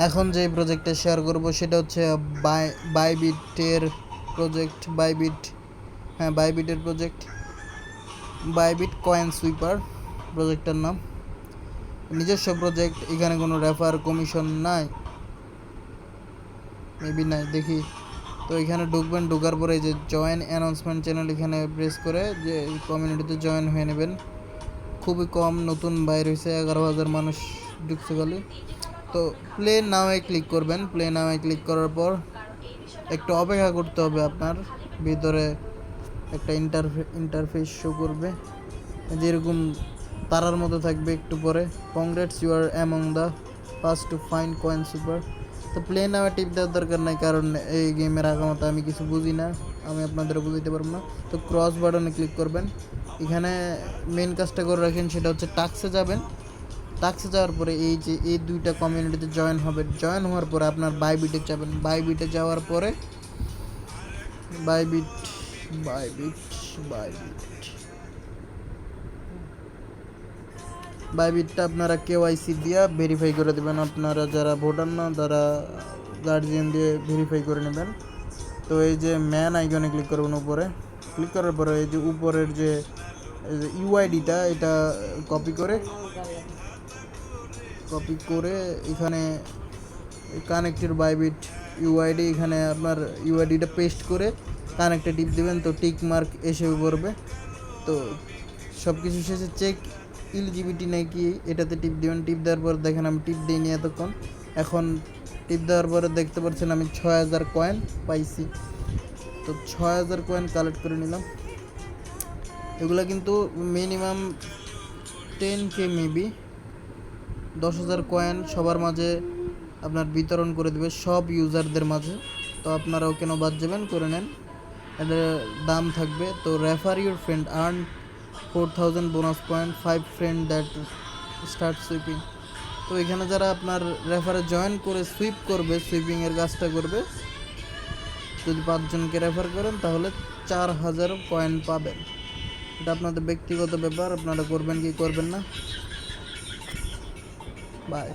এখন যে প্রজেক্টটা শেয়ার করব সেটা হচ্ছে বাইবিটের প্রজেক্ট। বাইবিটের প্রজেক্ট, বাইবিট কয়েন সুইপার প্রজেক্টটার নাম। নিজস্ব প্রজেক্ট, এখানে কোনো রেফার কমিশন নাই, মেবি নাই, দেখি। তো এখানে ঢুকবেন, ঢোকার পরে যে জয়েন অ্যানাউন্সমেন্ট চ্যানেল এখানে প্রেস করে যে কমিউনিটিতে জয়েন হয়ে নেবেন। খুবই কম নতুন বাইর হয়েছে, 11,000 মানুষ ঢুকছে খালি। তো প্লে নাওয়ে ক্লিক করবেন। প্লে নাওয়ে ক্লিক করার পর একটু অপেক্ষা করতে হবে, আপনার ভিতরে একটা ইন্টারফেস শো করবে, যেরকম তারার মতো থাকবে। একটু পরে congrats, you are among the first to find coin super. তো প্লে নাওয়ে টিপ দেওয়ার দরকার নাই, কারণ এই গেমের আগামাতা আমি কিছু বুঝি না, আমি আপনাদের বুঝাইতে পারবো না। তো ক্রস বাটনে ক্লিক করবেন। এখানে মেন কাজটা করে রাখেন, সেটা হচ্ছে টাস্কে যাবেন। টাস্কে যাওয়ার পরে এই যে এই দুইটা কমিউনিটিতে জয়েন হবে। জয়েন হওয়ার পরে আপনার বাইবিটে যাবেন। বাইবিটে যাওয়ার পরে বাইবিট বাইবিট বাইবিট বাইবিটটা আপনারা কেওয়াইসি দিয়ে ভেরিফাই করে দেবেন। আপনারা যারা ভোটার না তারা গার্জিয়ান দিয়ে ভেরিফাই করে নেবেন। তো এই যে ম্যান আইকনে ক্লিক করবেন উপরে। ক্লিক করার পরে এই যে উপরের যে ইউআইডিটা এটা কপি করে এখানে কানেক্টেড বাইবিট ইউআইডি, এখানে আপনার ইউআইডিটা পেস্ট করে কানেক্টে টিপ দেবেন। তো টিক মার্ক এসে পড়বে। তো সব কিছু শেষে চেক এলিজিবিলিটি নাকি এটাতে টিপ দেবেন। টিপ দেওয়ার পর দেখেন আমি টিপ দিইনি এতক্ষণ, এখন টিপ দেওয়ার পরে দেখতে পাচ্ছেন আমি 6,000 কয়েন পাইছি। তো 6,000 কয়েন কালেক্ট করে নিলাম। এগুলো কিন্তু মিনিমাম 10K, মেবি 10,000 কয়েন সবার মাঝে আপনার বিতরণ করে দেবে, সব ইউজারদের মাঝে। তো আপনারাও কেন বাদ যাবেন, করে নেন, এটার দাম থাকবে। তো refer your friend, earn 4,000 bonus point, 5 friend that start sweeping. তো এখানে যারা আপনার রেফারে জয়েন করে সুইপ করবে, সুইপিংয়ের কাজটা করবে, যদি 5 জনকে রেফার করেন তাহলে 4,000 কয়েন পাবেন। এটা আপনাদের ব্যক্তিগত ব্যাপার, আপনারা করবেন কি করবেন না। বাই।